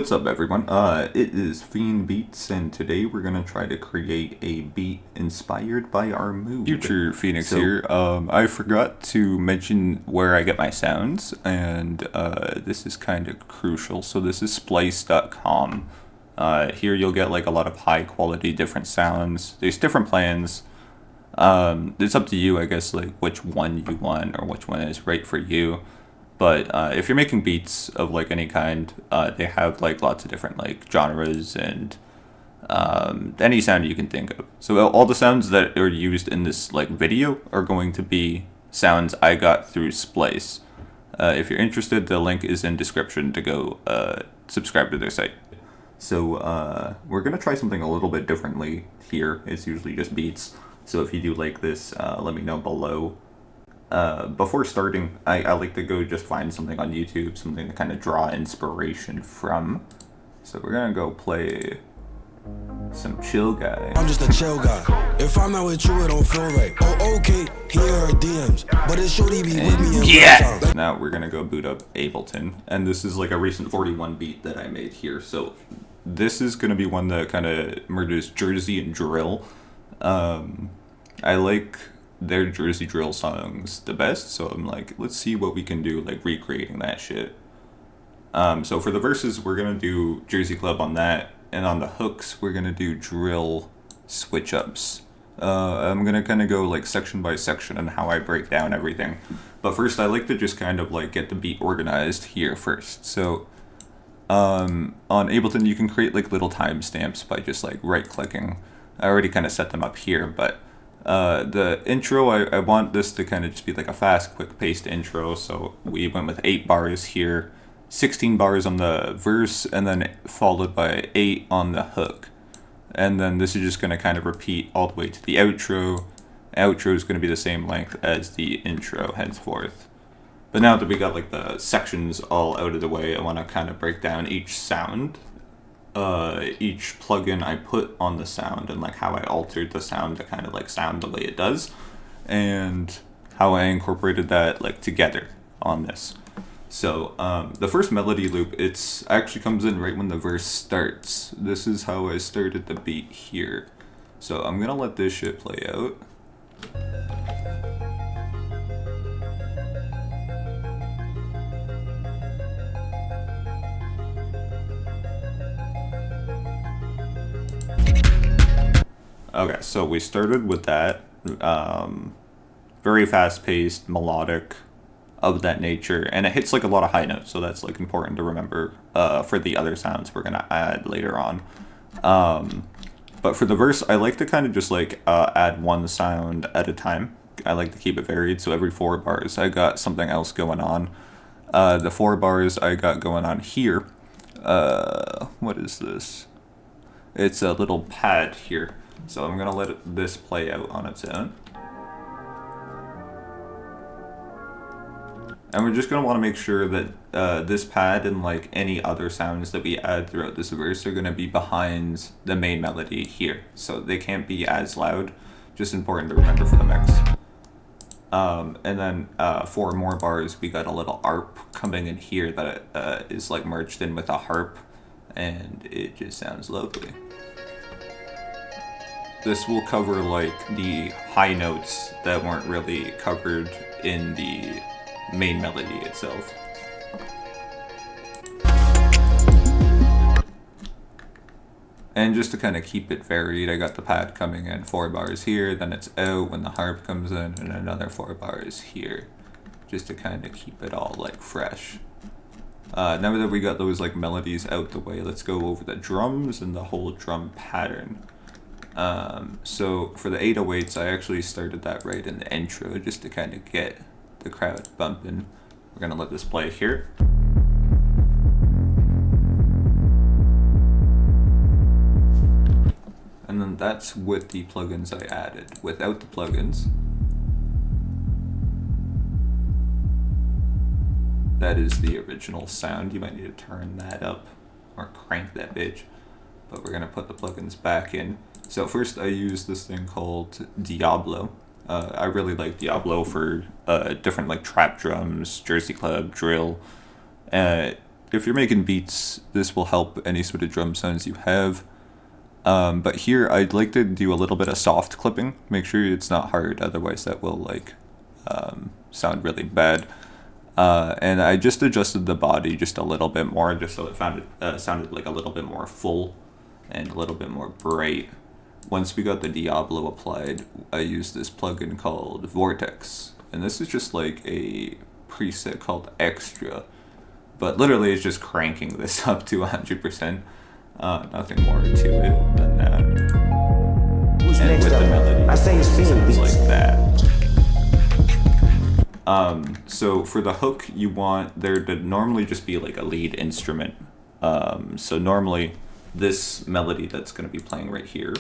What's up, everyone? It is FiendBeats, and today we're gonna try to create a beat inspired by our mood. Future Phoenix here. I forgot to mention where I get my sounds, and this is kind of crucial. So this is splice.com. Here you'll get like a lot of high quality different sounds. There's different plans. It's up to you, I guess, like which one you want or which one is right for you. But if you're making beats of like any kind, they have like lots of different like genres and any sound you can think of. So all the sounds that are used in this like video are going to be sounds I got through Splice. If you're interested, the link is in description to go subscribe to their site. So we're gonna try something a little bit differently here. It's usually just beats. So if you do like this, let me know below. Before starting, I like to go just find something on YouTube, something to kind of draw inspiration from. So we're gonna go play some chill guy. I'm just a chill guy. If I'm not with you, it don't feel right. Oh, okay, here are DMs, but it should be with me. Yeah! Now we're gonna go boot up Ableton, and this is like a recent 41 beat that I made here. So this is gonna be one that kind of merges Jersey and drill. I like their Jersey drill songs the best, so I'm like, let's see what we can do, like recreating that shit. So for the verses, we're gonna do Jersey Club on that, and on the hooks, we're gonna do drill switch ups. I'm gonna kind of go like section by section on how I break down everything. But first, I like to just kind of like get the beat organized here first. So on Ableton, you can create like little timestamps by just like right clicking. I already kind of set them up here, but the intro, I want this to kind of just be like a fast, quick paced intro. So we went with 8 bars here, 16 bars on the verse, and then followed by 8 on the hook. And then this is just going to kind of repeat all the way to the outro. Outro is going to be the same length as the intro henceforth. But now that we got like the sections all out of the way, I want to kind of break down each sound. Each plugin I put on the sound and like how I altered the sound to kind of like sound the way it does, and how I incorporated that like together on this. So the first melody loop, it's actually comes in right when the verse starts. This is how I started the beat here. So I'm gonna let this shit play out. Okay, so we started with that, very fast-paced, melodic, of that nature, and it hits like a lot of high notes, so that's like important to remember for the other sounds we're gonna add later on. But for the verse, I like to kind of just like add one sound at a time. I like to keep it varied, so every 4 bars I got something else going on. The 4 bars I got going on here, what is this? It's a little pad here. So I'm gonna let this play out on its own. And we're just gonna wanna make sure that this pad and like any other sounds that we add throughout this verse are gonna be behind the main melody here. So they can't be as loud, just important to remember for the mix. And then 4 more bars, we got a little arp coming in here that is like merged in with a harp, and it just sounds lovely. This will cover like the high notes that weren't really covered in the main melody itself. And just to kind of keep it varied, I got the pad coming in 4 bars here, then it's out when the harp comes in, and another 4 bars here, just to kind of keep it all like fresh. Now that we got those like melodies out the way, let's go over the drums and the whole drum pattern. So for the 808s, I actually started that right in the intro just to kind of get the crowd bumping. We're gonna let this play here. And then that's with the plugins I added. Without the plugins, that is the original sound. You might need to turn that up or crank that bitch. But we're gonna put the plugins back in. So first I use this thing called Diablo. I really like Diablo for different like trap drums, Jersey Club, drill. if you're making beats, this will help any sort of drum sounds you have. But here I'd like to do a little bit of soft clipping. Make sure it's not hard, otherwise that will like sound really bad. And I just adjusted the body just a little bit more, just so it sounded like a little bit more full and a little bit more bright. Once we got the Diablo applied, I used this plugin called Vortex, and this is just like a preset called Extra, but literally it's just cranking this up to 100%. Nothing more to it than that. Who's and next with up? the melody, I say it's sounds FiendBeats. like that. So for the hook, you want there to normally just be like a lead instrument. So normally this melody that's going to be playing right here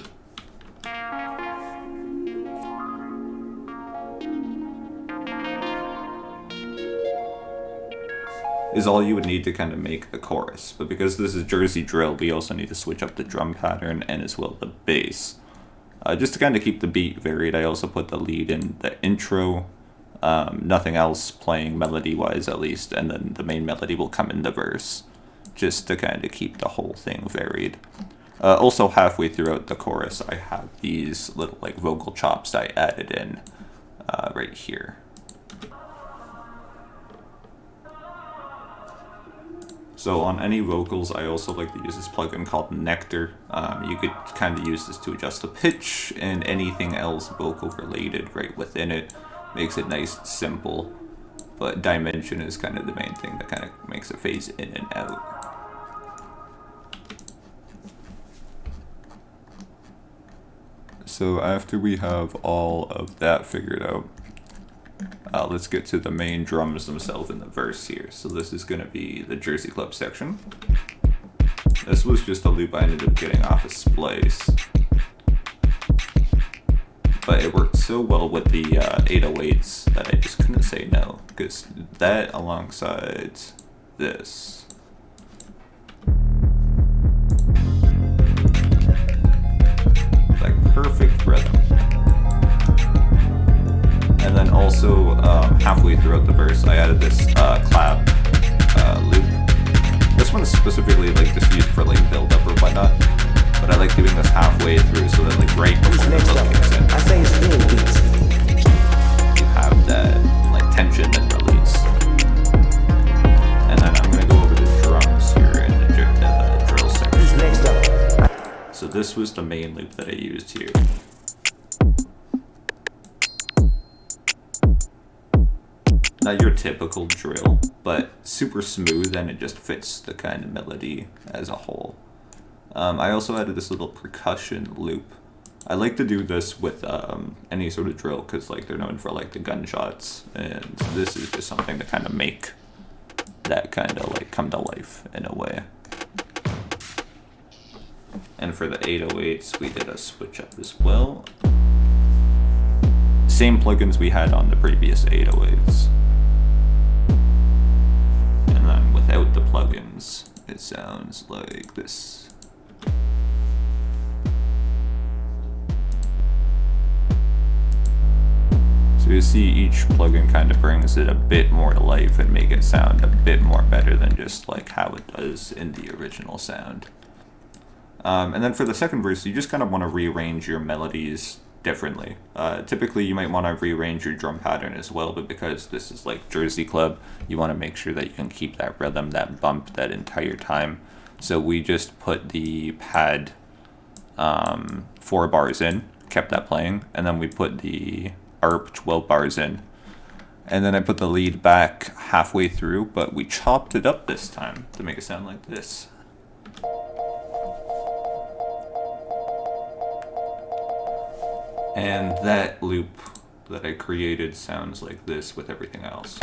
is all you would need to kind of make the chorus. But because this is Jersey drill, we also need to switch up the drum pattern and as well the bass. Just to kind of keep the beat varied, I also put the lead in the intro. Nothing else playing melody-wise at least, and then the main melody will come in the verse, just to kind of keep the whole thing varied. Also halfway throughout the chorus, I have these little like vocal chops I added in right here. So on any vocals, I also like to use this plugin called Nectar. You could kind of use this to adjust the pitch and anything else vocal related right within it. Makes it nice and simple, but dimension is kind of the main thing that kind of makes it phase in and out. So after we have all of that figured out, let's get to the main drums themselves in the verse here. So this is going to be the Jersey Club section. This was just a loop I ended up getting off of Splice. But it worked so well with the 808s that I just couldn't say no, because that alongside this. Like perfect rhythm. And then also halfway throughout the verse I added this clap loop. This one's specifically like just used for like build up or whatnot. But I like doing this halfway through so that like right before the hook kicks in, I say it's FiendBeats. you have that like tension and release. And then I'm gonna go over the drums here in the drill Who's section. next up? So this was the main loop that I used here. Not your typical drill, but super smooth, and it just fits the kind of melody as a whole. I also added this little percussion loop. I like to do this with any sort of drill because like they're known for like the gunshots, and this is just something to kind of make that kind of like come to life in a way. And for the 808s, we did a switch up as well. Same plugins we had on the previous 808s. And then without the plugins, it sounds like this. So you see each plugin kind of brings it a bit more to life and make it sound a bit more better than just like how it does in the original sound. And then for the second verse, you just kind of want to rearrange your melodies differently. Typically you might want to rearrange your drum pattern as well, but because this is like Jersey Club, you want to make sure that you can keep that rhythm, that bump that entire time. So we just put the pad 4 bars in, kept that playing, and then we put the ARP 12 bars in. And then I put the lead back halfway through, but we chopped it up this time to make it sound like this. And that loop that I created sounds like this with everything else.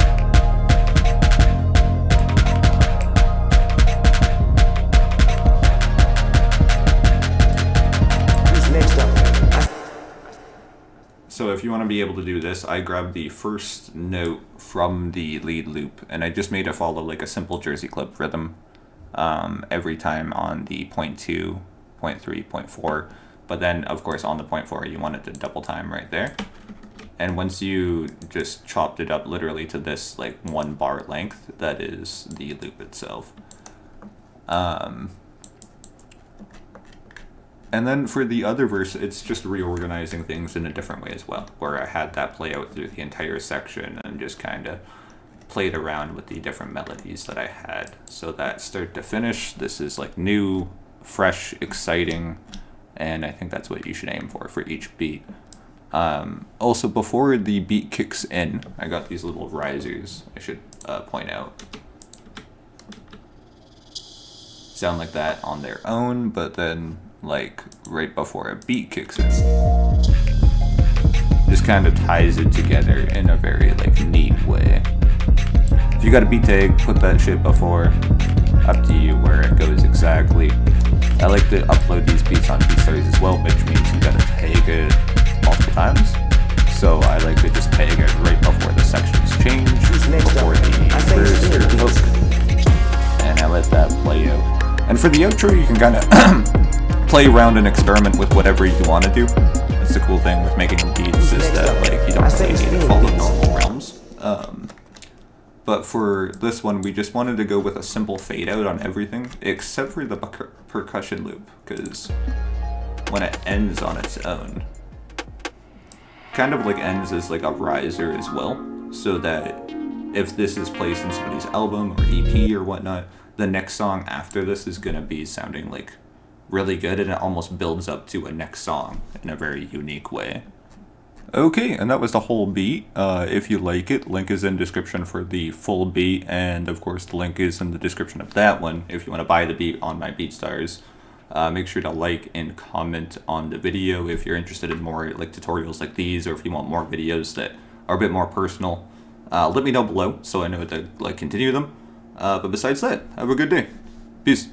Who's next up? So if you want to be able to do this, I grabbed the first note from the lead loop and I just made it follow like a simple Jersey Club rhythm every time on the 0.2, 0.3, 0.4. But then, of course, on the 0.4, you want it to double time right there. And once you just chopped it up literally to this like 1 bar length, that is the loop itself. And then for the other verse, it's just reorganizing things in a different way as well, where I had that play out through the entire section and just kind of played around with the different melodies that I had. So that start to finish, this is like new, fresh, exciting, and I think that's what you should aim for each beat. Also, before the beat kicks in, I got these little risers I should point out. Sound like that on their own, but then like right before a beat kicks in, just kind of ties it together in a very like neat way. If you got a beat tag, put that shit before. Up to you where it goes exactly. I like to upload these beats on BeatStars as well, which means you gotta tag it multiple times. So I like to just tag it right before the sections change, before the verse or hook, and I let that play out. And for the outro, you can kind of play around and experiment with whatever you want to do. That's the cool thing with making beats, is that like you don't really need to follow normal realms. But for this one, we just wanted to go with a simple fade out on everything, except for the percussion loop, because when it ends on its own, kind of like ends as like a riser as well, so that if this is placed in somebody's album or EP or whatnot, the next song after this is going to be sounding like really good, and it almost builds up to a next song in a very unique way. Okay, and that was the whole beat. If you like it, link is in description for the full beat, and of course the link is in the description of that one if you want to buy the beat on my BeatStars. Make sure to like and comment on the video if you're interested in more like tutorials like these, or if you want more videos that are a bit more personal. Let me know below so I know to like continue them. But besides that, have a good day. Peace.